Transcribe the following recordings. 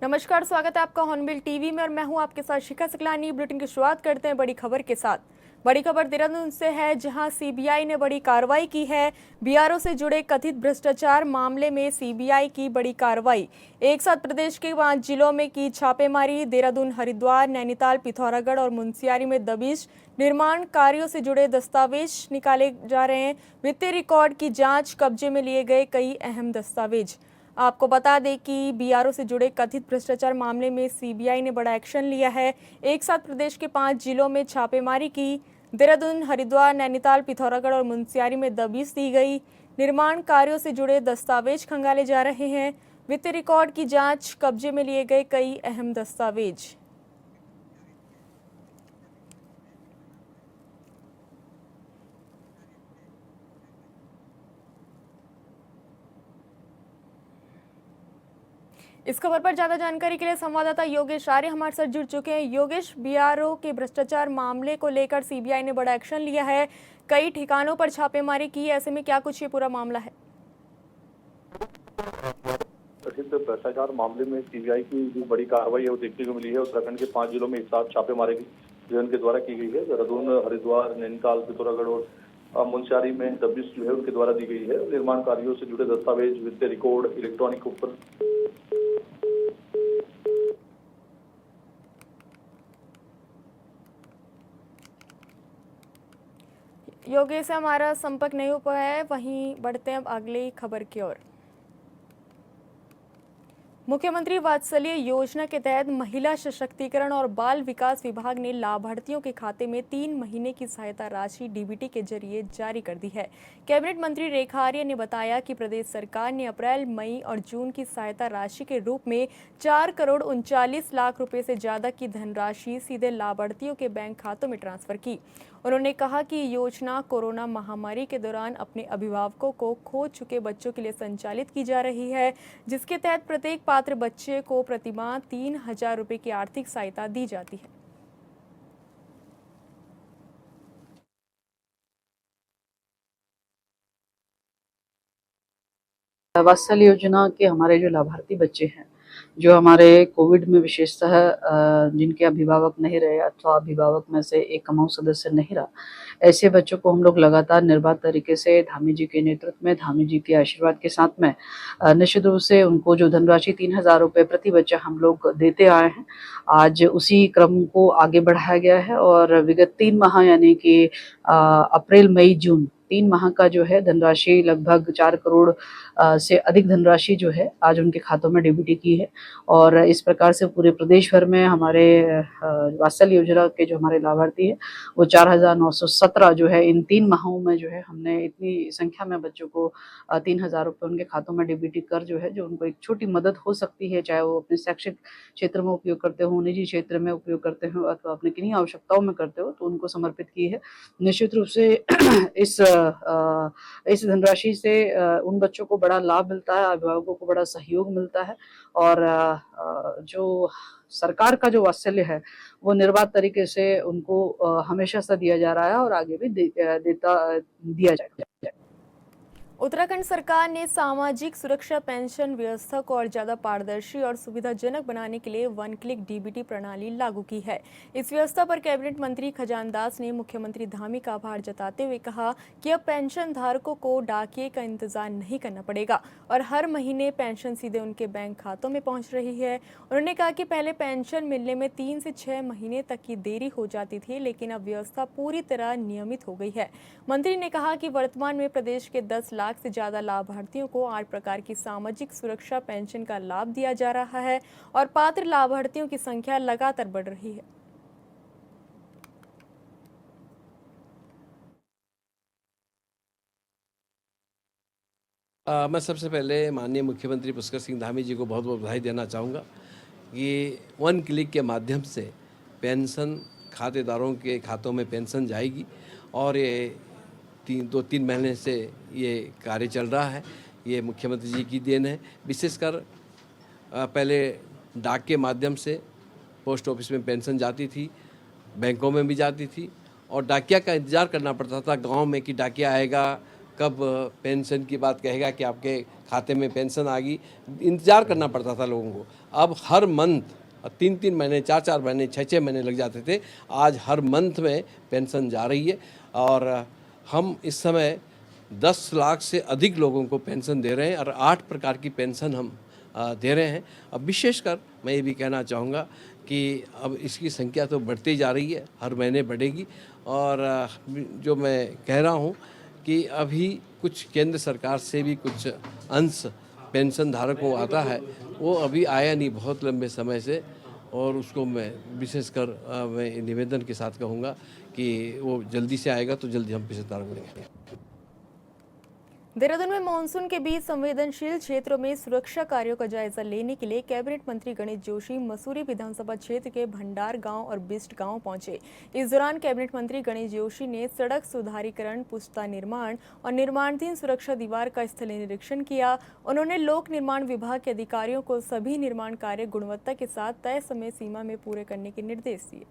नमस्कार, स्वागत है आपका हॉर्नबिल टीवी में और मैं हूं आपके साथ शिखा सकलानी। बुलेटिन की शुरुआत करते हैं बड़ी खबर के साथ। बड़ी खबर देहरादून से है, जहां सीबीआई ने बड़ी कार्रवाई की है। बीआरओ से जुड़े कथित भ्रष्टाचार मामले में सीबीआई की बड़ी कार्रवाई। एक साथ प्रदेश के 5 जिलों में की छापेमारी। देहरादून, हरिद्वार, नैनीताल, पिथौरागढ़ और मुनस्यारी में दबिश। निर्माण कार्यों से जुड़े दस्तावेज निकाले जा रहे हैं। वित्तीय रिकॉर्ड की जांच, कब्जे में लिए गए कई अहम दस्तावेज। आपको बता दें कि बीआरओ से जुड़े कथित भ्रष्टाचार मामले में सीबीआई ने बड़ा एक्शन लिया है। एक साथ प्रदेश के 5 जिलों में छापेमारी की। देहरादून, हरिद्वार, नैनीताल, पिथौरागढ़ और मुनस्यारी में दबिश दी गई। निर्माण कार्यों से जुड़े दस्तावेज खंगाले जा रहे हैं। वित्तीय रिकॉर्ड की जांच, कब्जे में लिए गए कई अहम दस्तावेज। इस खबर पर ज्यादा जानकारी के लिए संवाददाता योगेश आर्य हमारे साथ जुड़ चुके हैं। योगेश, बीआरओ के भ्रष्टाचार मामले को लेकर सीबीआई ने बड़ा एक्शन लिया है, कई ठिकानों पर छापेमारी की है। ऐसे में क्या कुछ ये पूरा मामला है? कथित भ्रष्टाचार मामले में सीबीआई की जो बड़ी कार्रवाई है वो देखने को मिली है। उत्तराखंड के 5 जिलों में एक साथ छापेमारी के द्वारा की गई है। देहरादून, हरिद्वार, नैनीताल, पिथौरागढ़ और मुनस्यारी में दबिश जो है उनके द्वारा दी गई है। निर्माण कार्यों से जुड़े दस्तावेज, वित्तीय रिकॉर्ड, इलेक्ट्रॉनिक उपकरण। योगेश से हमारा संपर्क नहीं हो पाया है। वहीं बढ़ते हैं अब अगली खबर की ओर। मुख्यमंत्री वात्सल्य योजना के तहत महिला सशक्तिकरण और बाल विकास विभाग ने लाभार्थियों के खाते में 3 महीने की सहायता राशि डीबीटी के जरिए जारी कर दी है। कैबिनेट मंत्री रेखा आर्य ने बताया कि प्रदेश सरकार ने अप्रैल, मई और जून की सहायता राशि के रूप में 4 करोड़ 39 लाख रुपए से ज्यादा की धनराशि सीधे लाभार्थियों के बैंक खातों में ट्रांसफर की। उन्होंने कहा कि योजना कोरोना महामारी के दौरान अपने अभिभावकों को खो चुके बच्चों के लिए संचालित की जा रही है, जिसके तहत प्रत्येक पात्र बच्चे को प्रतिमाह 3,000 रुपए की आर्थिक सहायता दी जाती है। वात्सल्य योजना के हमारे जो लाभार्थी बच्चे हैं, जो हमारे कोविड में विशेषतः जिनके अभिभावक नहीं रहे अथवा अभिभावक में से एक कमाऊ सदस्य नहीं रहा, ऐसे बच्चों को हम लोग लगातार निर्बाध तरीके से धामी जी के नेतृत्व में, धामी जी के आशीर्वाद के साथ में निश्चित रूप से उनको जो धनराशि 3,000 रुपये प्रति बच्चा हम लोग देते आए हैं, आज उसी क्रम को आगे बढ़ाया गया है और विगत 3 माह यानी कि अप्रैल, मई, जून 3 माह का जो है धनराशि लगभग 4 करोड़ से अधिक धनराशि जो है आज उनके खातों में डीबीटी की है। और इस प्रकार से पूरे प्रदेश भर में हमारे वात्सल्य योजना के जो हमारे लाभार्थी है वो 4,917 जो है इन 3 माहों में जो है हमने इतनी संख्या में बच्चों को 3,000 रुपये उनके खातों में डीबीटी कर जो है, जो उनको एक छोटी मदद हो सकती है, चाहे वो अपने शैक्षिक क्षेत्र में उपयोग करते हो, निजी क्षेत्र में उपयोग करते हो अथवा अपने किन्हीं आवश्यकताओं में करते हो, तो उनको समर्पित की है। निश्चित रूप से इस धनराशि से उन बच्चों को बड़ा लाभ मिलता है, अभिभावकों को बड़ा सहयोग मिलता है और जो सरकार का जो वात्सल्य है वो निर्बाध तरीके से उनको हमेशा से दिया जा रहा है और आगे भी दिया जाएगा। उत्तराखंड सरकार ने सामाजिक सुरक्षा पेंशन व्यवस्था को और ज्यादा पारदर्शी और सुविधाजनक बनाने के लिए 1 क्लिक डीबीटी प्रणाली लागू की है। इस व्यवस्था पर कैबिनेट मंत्री खजान दास ने मुख्यमंत्री धामी का आभार जताते हुए कहा कि अब पेंशन धारकों को डाकिये का इंतजार नहीं करना पड़ेगा और हर महीने पेंशन सीधे उनके बैंक खातों में पहुंच रही है। उन्होंने कहा कि पहले पेंशन मिलने में 3 से 6 महीने तक की देरी हो जाती थी, लेकिन अब व्यवस्था पूरी तरह नियमित हो गई है। मंत्री ने कहा कि वर्तमान में प्रदेश के 10 लाख से ज्यादा लाभार्थियों को 8 प्रकार की सामाजिक सुरक्षा पेंशन का लाभ दिया जा रहा है और पात्र लाभार्थियों की संख्या लगातार बढ़ रही है। मैं सबसे पहले माननीय मुख्यमंत्री पुष्कर सिंह धामी जी को बहुत बहुत बधाई देना चाहूँगा कि 1 क्लिक के माध्यम से पेंशन खातेदारों के खातों में पेंशन जाएगी और ये 2-3 महीने से ये कार्य चल रहा है। ये मुख्यमंत्री जी की देन है। विशेषकर पहले डाक के माध्यम से पोस्ट ऑफिस में पेंशन जाती थी, बैंकों में भी जाती थी और डाकिया का इंतज़ार करना पड़ता था गांव में कि डाकिया आएगा, कब पेंशन की बात कहेगा कि आपके खाते में पेंशन आ गई, इंतज़ार करना पड़ता था लोगों को। अब हर मंथ 3-3 महीने, 4-4 महीने, 6-6 महीने लग जाते थे। आज हर मंथ में पेंशन जा रही है और हम इस समय 10 लाख से अधिक लोगों को पेंशन दे रहे हैं और 8 प्रकार की पेंशन हम दे रहे हैं। अब विशेषकर मैं ये भी कहना चाहूँगा कि अब इसकी संख्या तो बढ़ती जा रही है, हर महीने बढ़ेगी। और जो मैं कह रहा हूँ कि अभी कुछ केंद्र सरकार से भी कुछ अंश पेंशन धारकों को आता है, वो अभी आया नहीं बहुत लंबे समय से, और उसको मैं विशेषकर मैं निवेदन के साथ कहूँगा कि वो जल्दी से आएगा तो जल्दी हम पेंशन धारक बनेंगे। देहरादून में मानसून के बीच संवेदनशील क्षेत्रों में सुरक्षा कार्यों का जायजा लेने के लिए कैबिनेट मंत्री गणेश जोशी मसूरी विधानसभा क्षेत्र के भंडार गांव और बिस्ट गांव पहुंचे। इस दौरान कैबिनेट मंत्री गणेश जोशी ने सड़क सुधारीकरण, पुस्ता निर्माण और निर्माणाधीन सुरक्षा दीवार का स्थलीय निरीक्षण किया। उन्होंने लोक निर्माण विभाग के अधिकारियों को सभी निर्माण कार्य गुणवत्ता के साथ तय समय सीमा में पूरे करने के निर्देश दिए।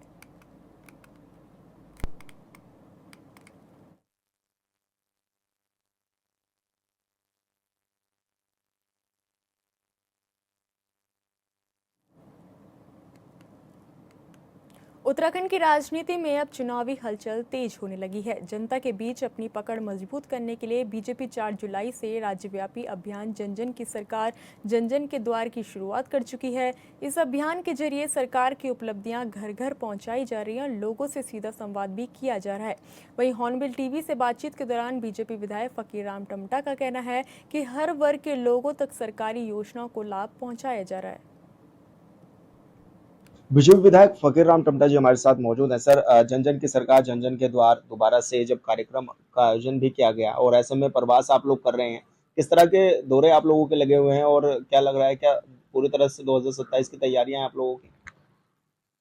उत्तराखंड की राजनीति में अब चुनावी हलचल तेज होने लगी है। जनता के बीच अपनी पकड़ मजबूत करने के लिए बीजेपी 4 जुलाई से राज्यव्यापी अभियान जन जन की सरकार, जन जन के द्वार की शुरुआत कर चुकी है। इस अभियान के जरिए सरकार की उपलब्धियां घर घर पहुंचाई जा रही हैं और लोगों से सीधा संवाद भी किया जा रहा है। वहीं हॉर्नबिल टीवी से बातचीत के दौरान बीजेपी विधायक फकीर राम टमटा का कहना है कि हर वर्ग के लोगों तक सरकारी योजनाओं को लाभ पहुँचाया जा रहा है। बीजेपी विधायक फकीर राम टमटा जी हमारे साथ मौजूद हैं। सर, जन जन की सरकार जन जन के द्वार दोबारा से जब कार्यक्रम का आयोजन भी किया गया और ऐसे में प्रवास आप लोग कर रहे हैं, किस तरह के दौरे आप लोगों के लगे हुए हैं और क्या लग रहा है, क्या पूरी तरह से 2027 की तैयारियां हैं आप लोगों की?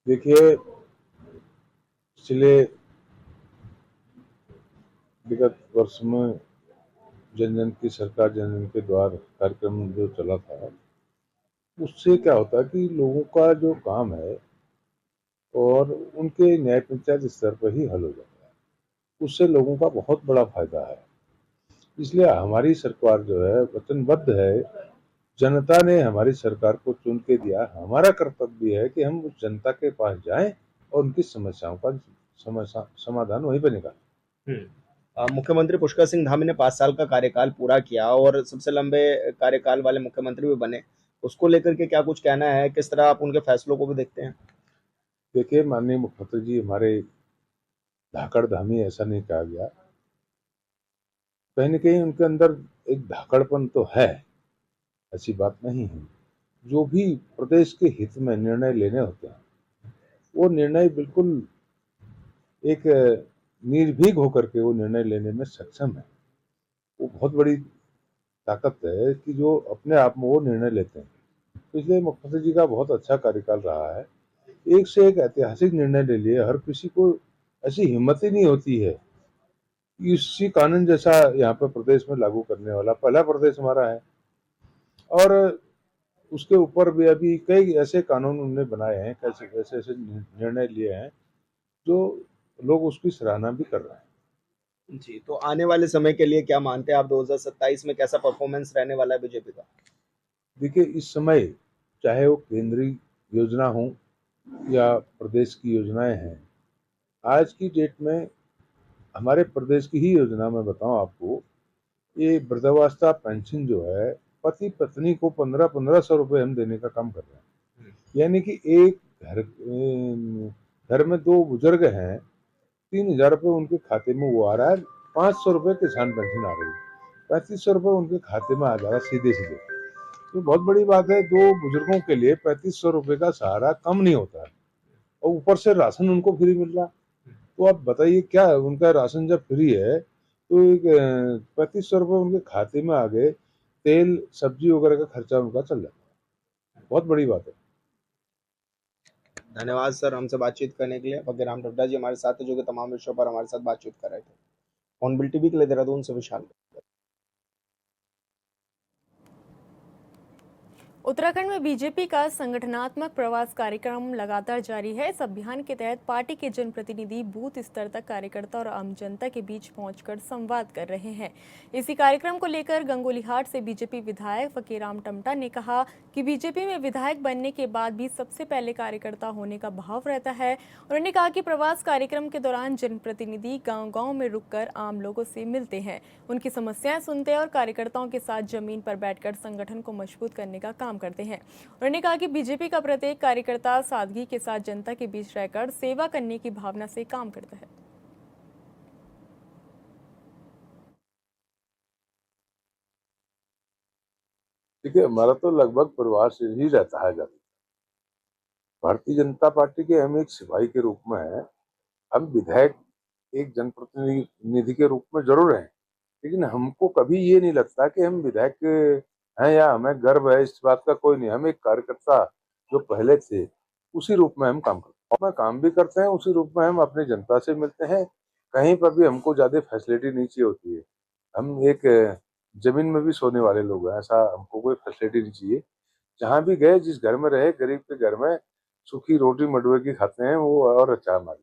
देखिए, पिछले विगत वर्ष में जन जन की सरकार जन जन के द्वार कार्यक्रम जो चला था, उससे क्या होता है कि लोगों का जो काम है और उनके न्याय पंचायत स्तर पर ही हल हो जाता है। उससे लोगों का बहुत बड़ा फायदा है। इसलिए हमारी सरकार जो है वचनबद्ध है। जनता ने हमारी सरकार को चुन के दिया। हमारा कर्तव्य है कि हम उस जनता के पास जाएं और उनकी समस्याओं का समाधान वहीं पर निकालें। मुख्यमंत्री पुष्कर सिंह धामी ने 5 साल का कार्यकाल पूरा किया और सबसे लंबे कार्यकाल वाले मुख्यमंत्री भी बने। उसको लेकर के क्या कुछ कहना है, किस तरह आप उनके फैसलों को भी देखते हैं? देखिए, माननीय मुख्यमंत्री जी हमारे धाकड़ धामी ऐसा नहीं कहा गया। कहीं न कहीं उनके अंदर एक धाकड़पन तो है, ऐसी बात नहीं है। जो भी प्रदेश के हित में निर्णय लेने होते हैं, वो निर्णय बिल्कुल एक निर्भीक होकर के वो निर्णय लेने में सक्षम है। वो बहुत बड़ी ताकत है कि जो अपने आप में वो निर्णय लेते हैं। इसलिए मुख्यमंत्री जी का बहुत अच्छा कार्यकाल रहा है। एक से एक ऐतिहासिक निर्णय ले लिए। हर किसी को ऐसी हिम्मत ही नहीं होती है। इसी कानून जैसा यहाँ पर प्रदेश में लागू करने वाला पहला प्रदेश हमारा है और उसके ऊपर भी अभी कई ऐसे कानून उन्होंने बनाए हैं, कैसे ऐसे निर्णय लिए हैं जो लोग उसकी सराहना भी कर रहे हैं। जी, तो आने वाले समय के लिए क्या मानते हैं आप, 2027 में कैसा परफॉर्मेंस रहने वाला है बीजेपी का? देखिए, इस समय चाहे वो केंद्रीय योजना हो या प्रदेश की योजनाएं हैं, आज की डेट में हमारे प्रदेश की ही योजना मैं बताऊं आपको, ये वृद्धावस्था पेंशन जो है पति पत्नी को 1500 रुपए हम देने का काम कर रहे हैं। यानी कि एक घर में 2 बुजुर्ग हैं, 3000 रुपए उनके खाते में वो आ रहा है, 500 रुपए किसान पेंशन आ रही है, 3500 रुपए उनके खाते में आ जा रहा है सीधे सीधे। तो बहुत बड़ी बात है। 2 बुजुर्गों के लिए 3500 रुपए का सहारा कम नहीं होता है और ऊपर से राशन उनको फ्री मिल रहा। तो आप बताइए, क्या उनका राशन जब फ्री है तो एक 3500 रुपए उनके खाते में आ गए, तेल सब्जी वगैरह का खर्चा उनका चल जाता है। बहुत बड़ी बात है। धन्यवाद सर, हमसे बातचीत करने के लिए। फकीर राम टमटा जी हमारे साथ थे, जो कि तमाम विषयों पर हमारे साथ बातचीत कर रहे थे। हॉर्नबिल टीवी के लिए देहरादून से विशाल। उत्तराखंड में बीजेपी का संगठनात्मक प्रवास कार्यक्रम लगातार जारी है। इस अभियान के तहत पार्टी के जनप्रतिनिधि बूथ स्तर तक कार्यकर्ता और आम जनता के बीच पहुंचकर संवाद कर रहे हैं। इसी कार्यक्रम को लेकर गंगोलीहाट से बीजेपी विधायक फकीराम टमटा ने कहा कि बीजेपी में विधायक बनने के बाद भी सबसे पहले कार्यकर्ता होने का भाव रहता है। उन्होंने कहा कि प्रवास कार्यक्रम के दौरान जनप्रतिनिधि गांव-गांव में रुककर आम लोगों से मिलते हैं, उनकी समस्याएं सुनते हैं और कार्यकर्ताओं के साथ जमीन पर बैठकर संगठन को मजबूत करने का काम करते हैं। उन्होंने कहा कि बीजेपी का प्रत्येक कार्यकर्ता सादगी के साथ जनता के बीच रहकर सेवा करने की भावना से काम करता है। देखिए, हमारा तो लगभग प्रवास ही रहता है ज्यादा। भारतीय जनता पार्टी के हम एक सिपाही के रूप में है, हम विधायक एक जनप्रतिनिधि के रूप में जरूर हैं, लेकिन हमको कभी ये नहीं लगता कि हम विधायक हैं या हमें गर्व है, इस बात का कोई नहीं। हम एक कार्यकर्ता जो पहले थे उसी रूप में हम काम करते हैं, और काम भी करते हैं उसी रूप में। हम अपनी जनता से मिलते हैं, कहीं पर भी हमको ज्यादा फैसिलिटी नहीं चाहिए होती है। हम एक जमीन में भी सोने वाले लोग हैं, ऐसा हमको कोई फैसिलिटी नहीं चाहिए। जहाँ भी गए, जिस घर में रहे, गरीब के घर में सूखी रोटी मडुए की खाते हैं वो, और अचार मार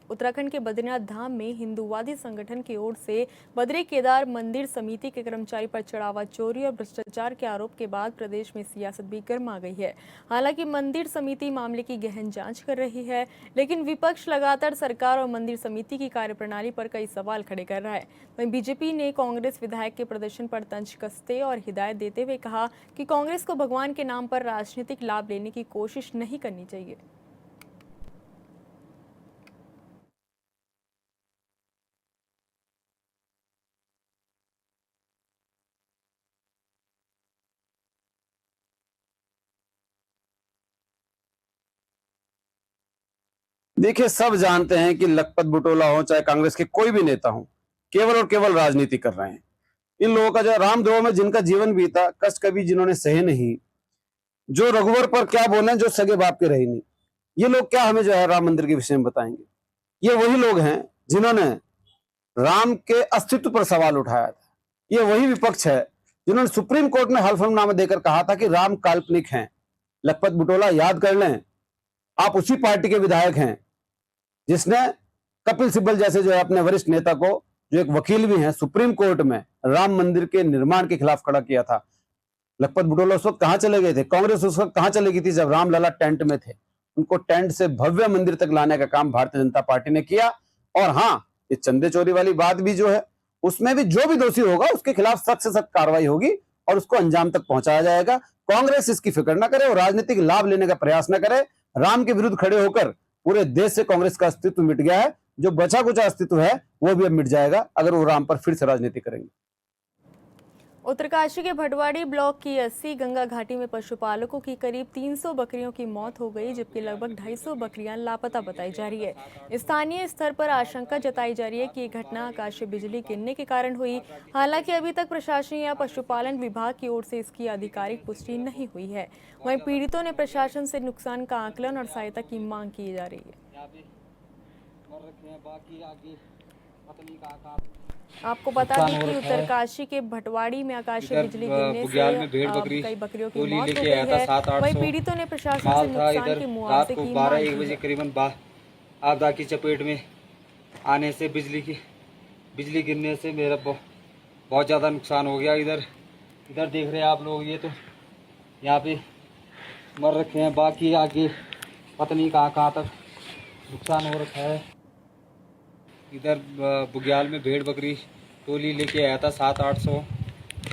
उत्तराखंड के बद्रीनाथ धाम में हिंदूवादी संगठन की ओर से बद्री केदार मंदिर समिति के कर्मचारी पर चढ़ावा चोरी और भ्रष्टाचार के आरोप के बाद प्रदेश में सियासत भी गर्मा गई है। हालांकि मंदिर समिति मामले की गहन जांच कर रही है, लेकिन विपक्ष लगातार सरकार और मंदिर समिति की कार्यप्रणाली पर कई सवाल खड़े कर रहा है। वहीं बीजेपी ने कांग्रेस विधायक के प्रदर्शन पर तंज कसते और हिदायत देते हुए कहा कि कांग्रेस को भगवान के नाम पर राजनीतिक लाभ लेने की कोशिश नहीं करनी चाहिए। देखिए, सब जानते हैं कि लखपत बुटोला हो चाहे कांग्रेस के कोई भी नेता हो, केवल और केवल राजनीति कर रहे हैं। इन लोगों का जो रामद्रोह में जिनका जीवन बीता, कष्ट कभी जिन्होंने सहे नहीं, जो रघुवर पर क्या बोले, जो सगे बाप के रहे नहीं, ये लोग क्या हमें जो है राम मंदिर के विषय में बताएंगे? ये वही लोग हैं जिन्होंने राम के अस्तित्व पर सवाल उठाया था। ये वही विपक्ष है जिन्होंने सुप्रीम कोर्ट में हलफनामा देकर कहा था कि राम काल्पनिक हैं। लखपत बुटोला याद कर लें, आप उसी पार्टी के विधायक हैं जिसने कपिल सिब्बल जैसे जो है अपने वरिष्ठ नेता को, जो एक वकील भी हैं, सुप्रीम कोर्ट में राम मंदिर के निर्माण के खिलाफ खड़ा किया था। लखपत बुटोला उस वक्त कहां चले गए थे? कांग्रेस उस वक्त कहां चले गई थी जब रामलला टेंट में थे? उनको टेंट से भव्य मंदिर तक लाने का काम भारतीय जनता पार्टी ने किया। और हाँ, ये चंदे चोरी वाली बात भी जो है, उसमें भी जो भी दोषी होगा उसके खिलाफ सख्त से सख्त कार्रवाई होगी और उसको अंजाम तक पहुंचाया जाएगा। कांग्रेस इसकी फिक्र न करे और राजनीतिक लाभ लेने का प्रयास न करे। राम के विरुद्ध खड़े होकर पूरे देश से कांग्रेस का अस्तित्व मिट गया है। जो बचा कुचा अस्तित्व है वो भी अब मिट जाएगा अगर वो राम पर फिर से राजनीति करेंगे। उत्तरकाशी के भटवाड़ी ब्लॉक की 80 गंगा घाटी में पशुपालकों की करीब 300 बकरियों की मौत हो गई, जबकि लगभग 250 बकरियां लापता बताई जा रही है। स्थानीय स्तर पर आशंका जताई जा रही है कि ये घटना आकाशीय बिजली गिरने के कारण हुई। हालांकि अभी तक प्रशासन या पशुपालन विभाग की ओर से इसकी आधिकारिक पुष्टि नहीं हुई है। वहीं पीड़ितों ने प्रशासन से नुकसान का आकलन और सहायता की मांग की जा रही है। आपको बता दें कि उत्तरकाशी के भटवाड़ी में आकाशीय बिजली गिरने से कई बकरियों की मौत हो गई है। वहीं पीड़ितों ने प्रशासन से नुकसान के मुआवजे की मांग की 12-1 बजे करीबन आपदा की चपेट में आने से बिजली गिरने से मेरा बहुत ज़्यादा नुकसान हो गया। इधर देख रहे हैं आप लोग, ये तो यहाँ पे मर रखे हैं, बाकी आगे पता नहीं कहाँ तक नुकसान हो रखा है। इधर बुग्याल में भेड़ बकरी टोली लेके आया था, 700-800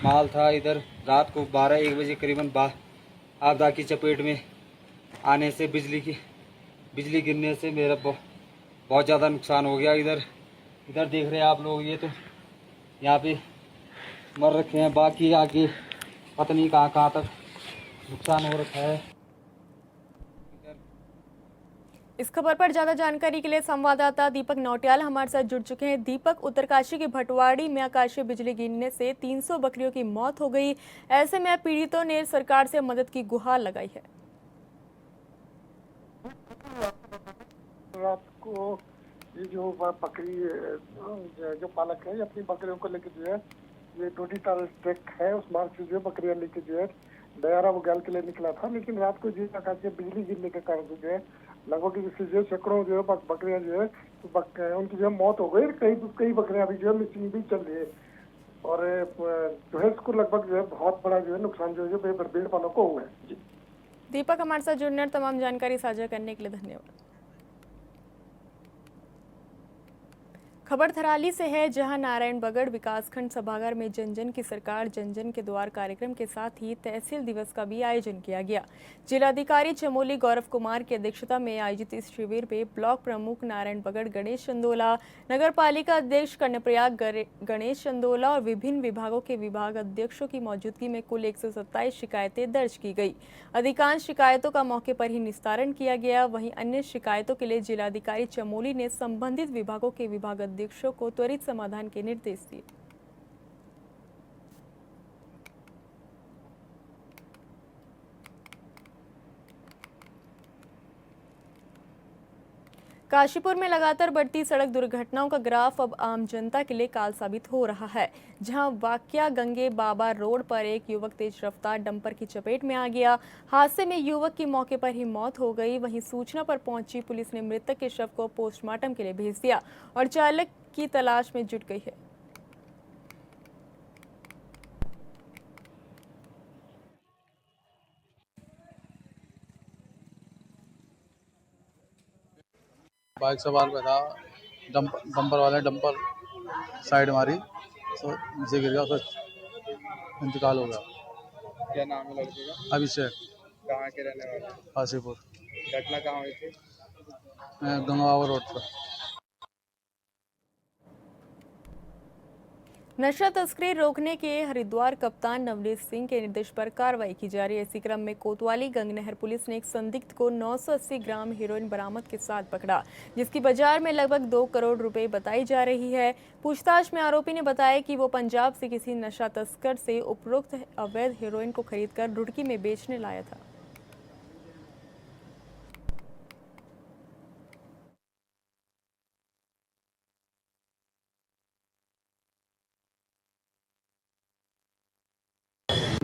माल था। इधर रात को 12-1 बजे करीबन आपदा की चपेट में आने से बिजली गिरने से मेरा बहुत ज़्यादा नुकसान हो गया। इधर देख रहे हैं आप लोग, ये तो यहाँ पे मर रखे हैं, बाकी आगे पता नहीं कहाँ तक नुकसान हो रखा है। इस खबर पर ज्यादा जानकारी के लिए संवाददाता दीपक नौटियाल हमारे साथ जुड़ चुके हैं। दीपक, उत्तरकाशी के भटवाड़ी में आकाशीय बिजली गिरने से 300 बकरियों की मौत हो गई, ऐसे में पीड़ितों ने सरकार से मदद की गुहार लगाई है। रात को ये जो बकरी जो पालक है अपनी बकरियों को लेकर जो है ये टोटी ट्रक है, उस मार्ग से जो बकरियां लेके जो है दयारा वो गैल के लिए निकला था, लेकिन रात को जिस प्रकार से बिजली गिरने के कारण जो है लगभग इससे जो सैकड़ों जो है बकरियां जो है उनकी जो है मौत हो गई। कई बकरियां अभी जो है मिसिंग भी चल रही है और जो है इसको लगभग जो है बहुत बड़ा जो है नुकसान जो है भेड़ पालकों को हुआ है। दीपक, हमारे साथ जुड़ने और तमाम जानकारी साझा करने के लिए धन्यवाद। खबर थराली से है, जहां नारायणबगड़ विकासखंड सभागार में जन जन की सरकार जन जन के द्वार कार्यक्रम के साथ ही तहसील दिवस का भी आयोजन किया गया। जिलाधिकारी चमोली गौरव कुमार की अध्यक्षता में आयोजित इस शिविर में ब्लॉक प्रमुख नारायणबगड़ गणेश चंदोला, नगर पालिका अध्यक्ष कर्णप्रयाग गणेश चंदोला और विभिन्न विभागों के विभाग अध्यक्षों की मौजूदगी में कुल 127 शिकायतें दर्ज की गई। अधिकांश शिकायतों का मौके पर ही निस्तारण किया गया। वहीं अन्य शिकायतों के लिए जिलाधिकारी चमोली ने संबंधित विभागों के विभाग अध्यक्षों को त्वरित समाधान के निर्देश दिए। काशीपुर में लगातार बढ़ती सड़क दुर्घटनाओं का ग्राफ अब आम जनता के लिए काल साबित हो रहा है, जहां वाकया गंगे बाबा रोड पर एक युवक तेज रफ्तार डंपर की चपेट में आ गया। हादसे में युवक की मौके पर ही मौत हो गई। वहीं सूचना पर पहुंची पुलिस ने मृतक के शव को पोस्टमार्टम के लिए भेज दिया और चालक की तलाश में जुट गई है। बाइक सवार पे था, डंपर वाले डंपर साइड मारी तो नीचे गिर गया, उसका इंतकाल हो गया। क्या नाम है लड़के का? अभिषेक। कहाँ के रहने वाले हैं? काशीपुर। घटना कहाँ हुई थी? गंगवावा रोड पर। नशा तस्करी रोकने के हरिद्वार कप्तान नवनीत सिंह के निर्देश पर कार्रवाई की जा रही है। इसी क्रम में कोतवाली गंगनहर पुलिस ने एक संदिग्ध को 980 ग्राम हेरोइन बरामद के साथ पकड़ा, जिसकी बाजार में लगभग 2 करोड़ रुपए बताई जा रही है। पूछताछ में आरोपी ने बताया कि वो पंजाब से किसी नशा तस्कर से उपरोक्त अवैध हेरोइन को खरीदकर रुड़की में बेचने लाया था।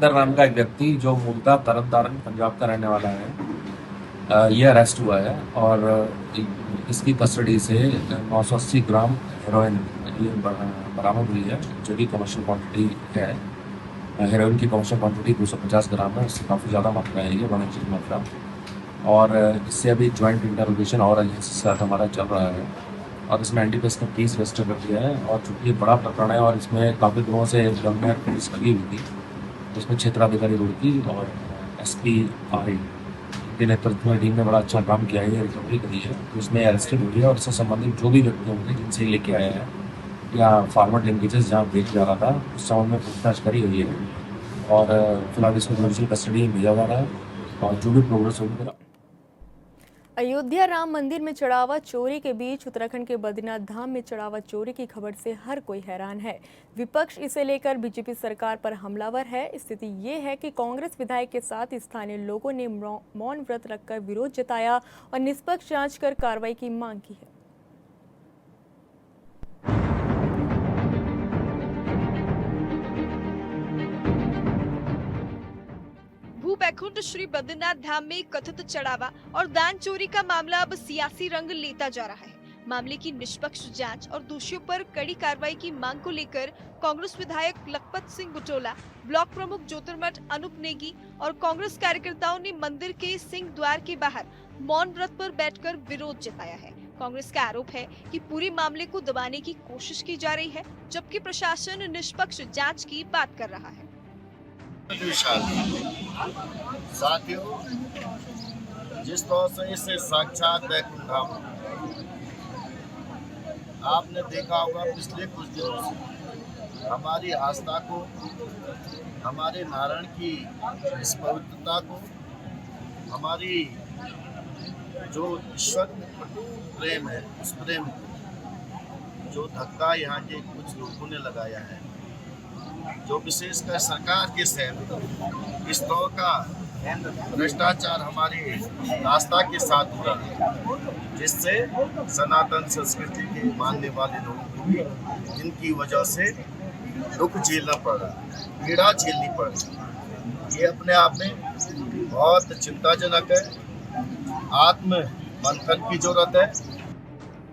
नाम का एक व्यक्ति जो मूलतः तरन पंजाब का रहने वाला है, ये अरेस्ट हुआ है और इसकी कस्टडी से 980 ग्राम हेरोइन ये बरामद हुई है, जो कि कमर्शियल क्वांटिटी है। हेरोइन की कमर्शियल क्वांटिटी 250 ग्राम है, इससे काफ़ी ज़्यादा मात्रा है, ये वाणिज्यिक मात्रा। और इससे अभी ज्वाइंट इंटरोगेशन और एजेंसी के साथ हमारा चल रहा है और इसमें एनडीपीएस का केस रजिस्टर कर दिया है। और चूँकि ये बड़ा प्रकरण है और इसमें काफ़ी दिनों से गंगनहर पुलिस लगी हुई थी, उसमें क्षेत्राधिकारी रुड़की और एसपी आरई के नेतृत्व में टीम ने बड़ा अच्छा काम किया है, रिकवरी करी है। तो इसमें अरेस्टेड हुई है और इससे संबंधित जो भी व्यक्ति होंगे जिनसे लेके आया है या फार्मर लिंकेजेस जहाँ बेच जा रहा था, उस संबंध में पूछताछ करी हुई है और फिलहाल इसको जुडिशियल कस्टडी में भेजा जा रहा है और जो भी प्रोग्रेस होगी। अयोध्या राम मंदिर में चढ़ावा चोरी के बीच उत्तराखंड के बद्रीनाथ धाम में चढ़ावा चोरी की खबर से हर कोई हैरान है। विपक्ष इसे लेकर बीजेपी सरकार पर हमलावर है। स्थिति ये है कि कांग्रेस विधायक के साथ स्थानीय लोगों ने मौन व्रत रखकर विरोध जताया और निष्पक्ष जांच कर कार्रवाई की मांग की है। बैकुंठ श्री बद्रीनाथ धाम में कथित चढ़ावा और दान चोरी का मामला अब सियासी रंग लेता जा रहा है। मामले की निष्पक्ष जांच और दोषियों पर कड़ी कार्रवाई की मांग को लेकर कांग्रेस विधायक लखपत सिंह बुटोला, ब्लॉक प्रमुख ज्योतिर्मठ अनूप नेगी और कांग्रेस कार्यकर्ताओं ने मंदिर के सिंह द्वार के बाहर मौन व्रत पर बैठकर विरोध जताया है। कांग्रेस का आरोप है कि पूरे मामले को दबाने की कोशिश की जा रही है, जबकि प्रशासन निष्पक्ष जाँच की बात कर रहा है। साथियों, जिस तौर से इसे साक्षात बैकुंठ धाम आपने देखा होगा पिछले कुछ दिनों से हमारी आस्था को, हमारे नारायण की इस पवित्रता को, हमारी जो ईश्वर प्रेम है उस प्रेम को जो धक्का यहाँ के कुछ लोगों ने लगाया है, जो विशेषकर सरकार के सहयोग इस दौर का भ्रष्टाचार हमारी आस्था के साथ हो रहा है, जिससे सनातन संस्कृति के मानने वाले लोगों को भी इनकी वजह से दुख झेलना पड़ रहा है, पीड़ा झेलनी पड़ रही है। ये अपने आप में बहुत चिंताजनक है। आत्म मंथन की जरूरत है।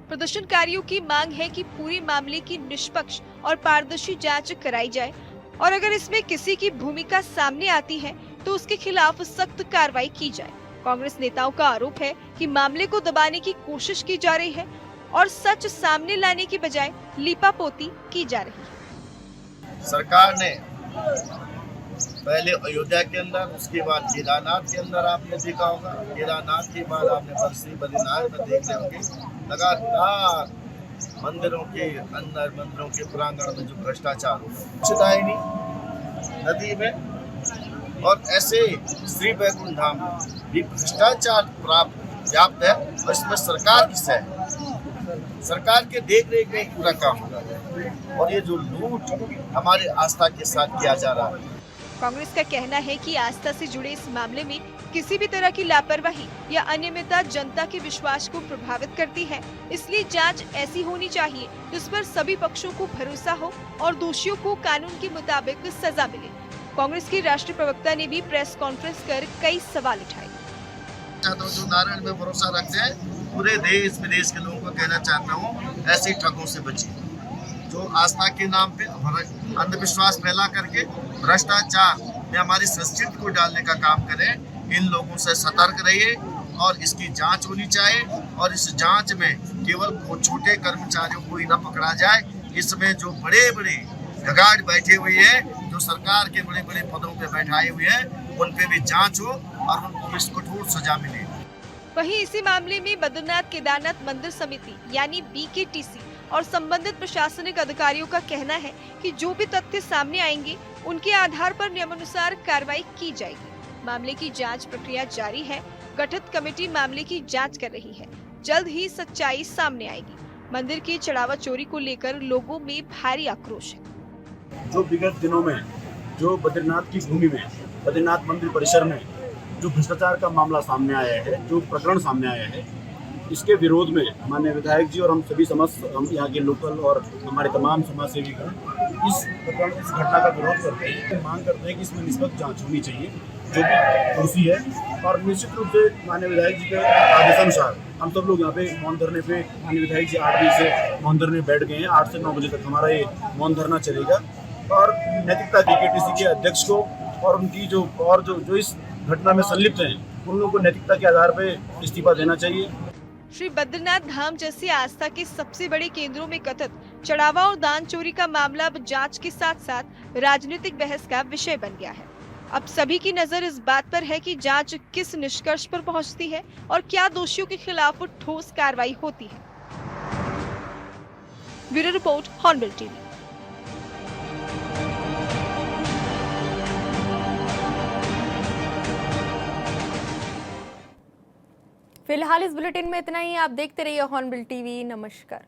प्रदर्शनकारियों की मांग है कि पूरे मामले की निष्पक्ष और पारदर्शी जांच कराई जाए और अगर इसमें किसी की भूमिका सामने आती है तो उसके खिलाफ सख्त कार्रवाई की जाए। कांग्रेस नेताओं का आरोप है कि मामले को दबाने की कोशिश की जा रही है और सच सामने लाने की बजाय लीपापोती की जा रही है। सरकार ने पहले अयोध्या के अंदर, उसके बाद केदारनाथ के अंदर आपने देखा होगा, केदारनाथ के बाद आपने बरसी बद्रीनाथ में देख रहे होंगे, लगातार मंदिरों के अंदर, मंदिरों के प्रांगण में जो भ्रष्टाचार हो ही नहीं नदी में, और ऐसे श्री वैकुंठ धाम में भी भ्रष्टाचार व्याप्त है और इसमें सरकार किस है? सरकार के देख रेख में पूरा काम हो रहा है और ये जो लूट हमारे आस्था के साथ किया जा रहा है। कांग्रेस का कहना है कि आस्था से जुड़े इस मामले में किसी भी तरह की लापरवाही या अनियमितता जनता के विश्वास को प्रभावित करती है, इसलिए जांच ऐसी होनी चाहिए जिस पर सभी पक्षों को भरोसा हो और दोषियों को कानून के मुताबिक सजा मिले। कांग्रेस के राष्ट्रीय प्रवक्ता ने भी प्रेस कॉन्फ्रेंस कर कई सवाल उठाए। जो नारायण में भरोसा रखते हैं, पूरे देश विदेश के लोगों को कहना चाहता हूँ, ऐसे ठगों से बचिए जो आस्था के नाम पे अंधविश्वास फैला करके भ्रष्टाचार में हमारी संस्कृति को डालने का काम करें। इन लोगों से सतर्क रहिए और इसकी जांच होनी चाहिए और इस जांच में केवल छोटे कर्मचारियों को ही न पकड़ा जाए, इसमें जो बड़े बड़े गगाड़ बैठे हुए हैं, जो सरकार के बड़े बड़े पदों पे बैठाए हुए हैं, उन पे भी जांच हो और उनको भी कठोर सजा मिले। वहीं इसी मामले में बद्रीनाथ केदारनाथ मंदिर समिति यानी BKTC और संबंधित प्रशासनिक अधिकारियों का कहना है कि जो भी तथ्य सामने आएंगे उनके आधार पर नियमानुसार कार्रवाई की जाएगी। मामले की जांच प्रक्रिया जारी है। गठित कमेटी मामले की जांच कर रही है। जल्द ही सच्चाई सामने आएगी। मंदिर की चढ़ावा चोरी को लेकर लोगों में भारी आक्रोश है। जो विगत दिनों में जो बद्रीनाथ की भूमि में, बद्रीनाथ मंदिर परिसर में जो भ्रष्टाचार का मामला सामने आया है, जो प्रकरण सामने आया है, इसके विरोध में माननीय विधायक जी और हम सभी हम यहाँ के लोकल और हमारे तमाम समाज सेवीगण इस घटना का विरोध करते हैं। मांग करते हैं कि इसमें निष्पक्ष जांच होनी चाहिए जो भी दोषी है, और निश्चित रूप से माननीय विधायक जी के आदेशानुसार हम सब लोग यहाँ पे मौन धरने पे, माननीय विधायक जी 8 बजे से मौन धरने बैठ गए हैं। 8 से 9 बजे तक हमारा ये मौन धरना चलेगा और नैतिकता BKTC के अध्यक्ष को और उनकी जो इस घटना में संलिप्त हैं, उन लोगों को नैतिकता के आधार पर इस्तीफा देना चाहिए। श्री बद्रीनाथ धाम जैसे आस्था के सबसे बड़े केंद्रों में कथित चढ़ावा और दान चोरी का मामला अब जांच के साथ साथ राजनीतिक बहस का विषय बन गया है। अब सभी की नजर इस बात पर है कि जांच किस निष्कर्ष पर पहुंचती है और क्या दोषियों के खिलाफ ठोस कार्रवाई होती है। Bureau report, hornbill TV. फिलहाल इस बुलेटिन में इतना ही। आप देखते रहिए हॉर्नबिल टीवी। नमस्कार।